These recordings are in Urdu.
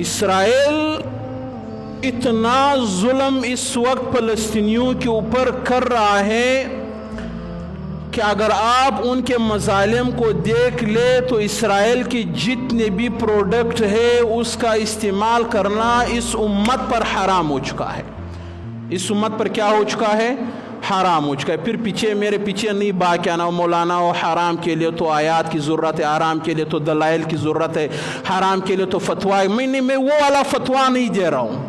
اسرائیل اتنا ظلم اس وقت فلسطینیوں کے اوپر کر رہا ہے کہ اگر آپ ان کے مظالم کو دیکھ لے تو اسرائیل کی جتنے بھی پروڈکٹ ہے اس کا استعمال کرنا اس امت پر حرام ہو چکا ہے. اس امت پر کیا ہو چکا ہے؟ حرام ہو چکا ہے. پھر پیچھے میرے پیچھے نہیں باقی آنا مولانا وہ حرام کے لیے تو آیات کی ضرورت ہے، حرام کے لیے تو دلائل کی ضرورت ہے، حرام کے لیے تو فتویٰ. میں وہ والا فتویٰ نہیں دے رہا ہوں،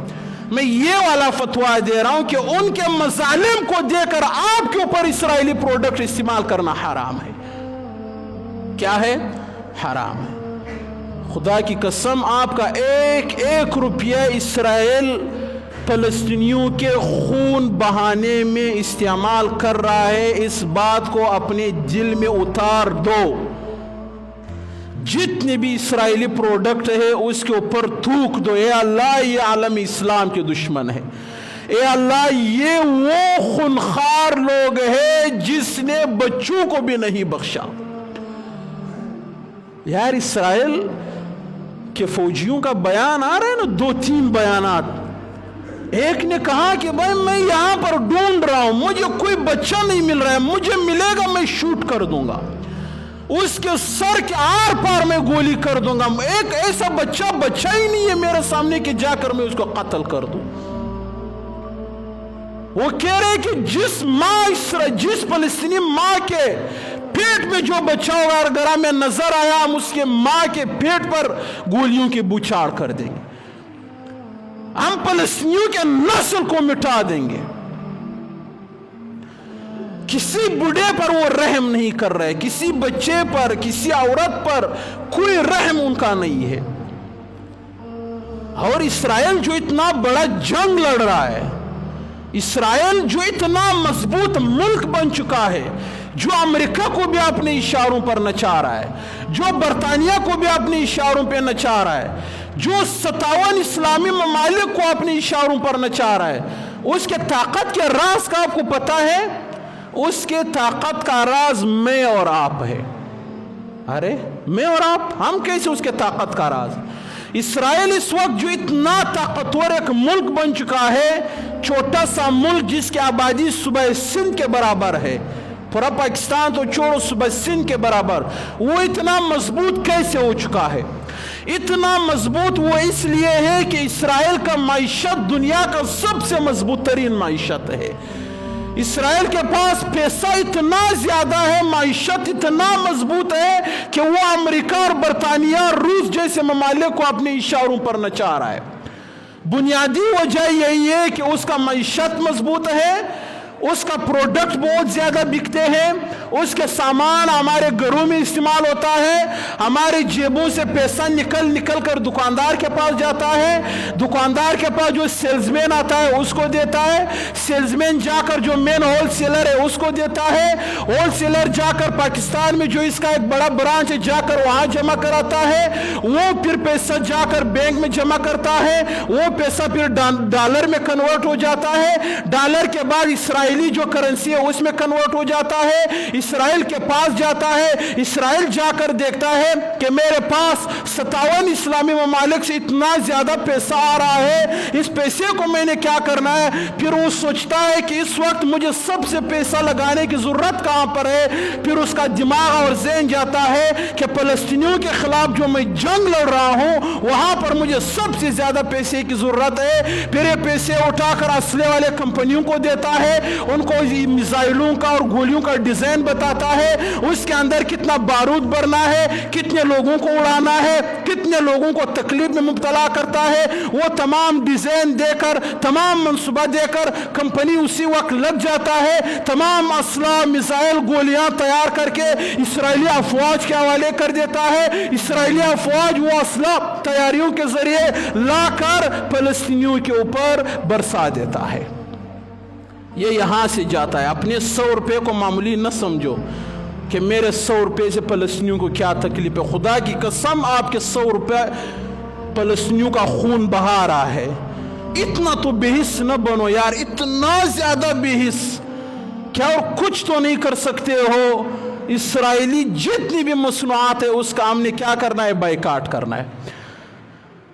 میں یہ والا فتویٰ دے رہا ہوں کہ ان کے مظالم کو دے کر آپ کے اوپر اسرائیلی پروڈکٹ استعمال کرنا حرام ہے. کیا ہے؟ حرام ہے. خدا کی قسم آپ کا ایک ایک روپیہ اسرائیل فلسطینیوں کے خون بہانے میں استعمال کر رہا ہے. اس بات کو اپنے دل میں اتار دو. جتنے بھی اسرائیلی پروڈکٹ ہے اس کے اوپر تھوک دو. اے اللہ یہ عالم اسلام کے دشمن ہے. اے اللہ یہ وہ خونخوار لوگ ہیں جس نے بچوں کو بھی نہیں بخشا. یار اسرائیل کے فوجیوں کا بیان آ رہا ہے نا، 2-3 بیانات. ایک نے کہا کہ بھائی میں یہاں پر ڈھونڈ رہا ہوں، مجھے کوئی بچہ نہیں مل رہا ہے، مجھے ملے گا میں شوٹ کر دوں گا، اس کے سر کے آر پار میں گولی کر دوں گا. ایک ایسا بچہ ہی نہیں ہے میرے سامنے کہ جا کر میں اس کو قتل کر دوں. وہ کہہ رہے کہ جس فلسطینی ماں کے پیٹ میں جو بچہ ہوگا اگر ہمیں نظر آیا ہم اس کے ماں کے پیٹ پر گولیوں کی بوچھاڑ کر دیں گے، ہم فلسطینیوں کے نسل کو مٹا دیں گے. کسی بوڑھے پر وہ رحم نہیں کر رہے، کسی بچے پر، کسی عورت پر کوئی رحم ان کا نہیں ہے. اور اسرائیل جو اتنا بڑا جنگ لڑ رہا ہے، اسرائیل جو اتنا مضبوط ملک بن چکا ہے، جو امریکہ کو بھی اپنے اشاروں پر نچا رہا ہے، جو برطانیہ کو بھی اپنے اشاروں پہ نچا رہا ہے، جو 57 اسلامی ممالک کو اپنے اشاروں پر نچا رہا ہے، اس کے طاقت کے راز کا آپ کو پتا ہے؟ اس کے طاقت کا راز میں اور آپ ہے. ارے میں اور آپ، ہم کیسے اس کے طاقت کا راز؟ اسرائیل اس وقت جو اتنا طاقتور ایک ملک بن چکا ہے، چھوٹا سا ملک جس کی آبادی صوبہ سندھ کے برابر ہے، پورا پاکستان تو چھوڑو صوبہ سندھ کے برابر، وہ اتنا مضبوط کیسے ہو چکا ہے؟ اتنا مضبوط وہ اس لیے ہے کہ اسرائیل کا معیشت دنیا کا سب سے مضبوط ترین معیشت ہے. اسرائیل کے پاس پیسہ اتنا زیادہ ہے، معیشت اتنا مضبوط ہے کہ وہ امریکہ اور برطانیہ روس جیسے ممالک کو اپنے اشاروں پر نچا رہا ہے. بنیادی وجہ یہی ہے کہ اس کا معیشت مضبوط ہے، اس کا پروڈکٹ بہت زیادہ بکتے ہیں، اس کے سامان ہمارے گھروں میں استعمال ہوتا ہے، ہمارے جیبوں سے پیسہ نکل کر دکاندار کے پاس جاتا ہے، دکاندار کے پاس جو سیلز مین آتا ہے اس کو دیتا ہے، سیلز مین جا کر جو مین ہول سیلر ہے اس کو دیتا ہے، ہول سیلر جا کر پاکستان میں جو اس کا ایک بڑا برانچ ہے جا کر وہاں جمع کراتا ہے، وہ پھر پیسہ جا کر بینک میں جمع کرتا ہے، وہ پیسہ پھر ڈالر میں کنورٹ ہو جاتا ہے، ڈالر کے بعد اسرائیلی جو کرنسی ہے اس میں کنورٹ ہو جاتا ہے، اسرائیل کے پاس جاتا ہے، اسرائیل جا کر دیکھتا ہے کہ میرے پاس 57 اسلامی ممالک سے اتنا زیادہ پیسہ آ رہا ہے، اس پیسے کو میں نے کیا کرنا ہے؟ پھر وہ سوچتا ہے کہ اس وقت مجھے سب سے پیسہ لگانے کی ضرورت کہاں پر ہے؟ پھر اس کا دماغ اور ذہن جاتا ہے کہ فلسطینیوں کے خلاف جو میں جنگ لڑ رہا ہوں وہاں پر مجھے سب سے زیادہ پیسے کی ضرورت ہے. پھر یہ پیسے اٹھا کر اسلحے والے کمپنیوں کو دیتا ہے، ان کو میزائلوں کا اور گولیوں کا ڈیزائن بتاتا ہے، اس کے اندر کتنا بارود بھرنا ہے، کتنے لوگوں کو اڑانا ہے، کتنے لوگوں کو تکلیف میں مبتلا کرتا ہے، وہ تمام ڈیزائن دے کر، تمام منصوبہ دے کر کمپنی اسی وقت لگ جاتا ہے، تمام اسلحہ میزائل گولیاں تیار کر کے اسرائیلی افواج کے حوالے کر دیتا ہے. اسرائیلی افواج وہ اسلحہ تیاریوں کے ذریعے لا کر فلسطینیوں کے اوپر برسا دیتا ہے. یہ یہاں سے جاتا ہے. اپنے 100 روپے کو معمولی نہ سمجھو کہ میرے 100 روپے سے فلسطینیوں کو کیا تکلیف ہے. خدا کی قسم آپ کے 100 روپے فلسطینیوں کا خون بہا رہا ہے. اتنا تو بے حس نہ بنو یار، اتنا زیادہ بے حس کیا اور کچھ تو نہیں کر سکتے ہو. اسرائیلی جتنی بھی مصنوعات ہے اس کا ہم نے کیا کرنا ہے؟ بائیکاٹ کرنا ہے.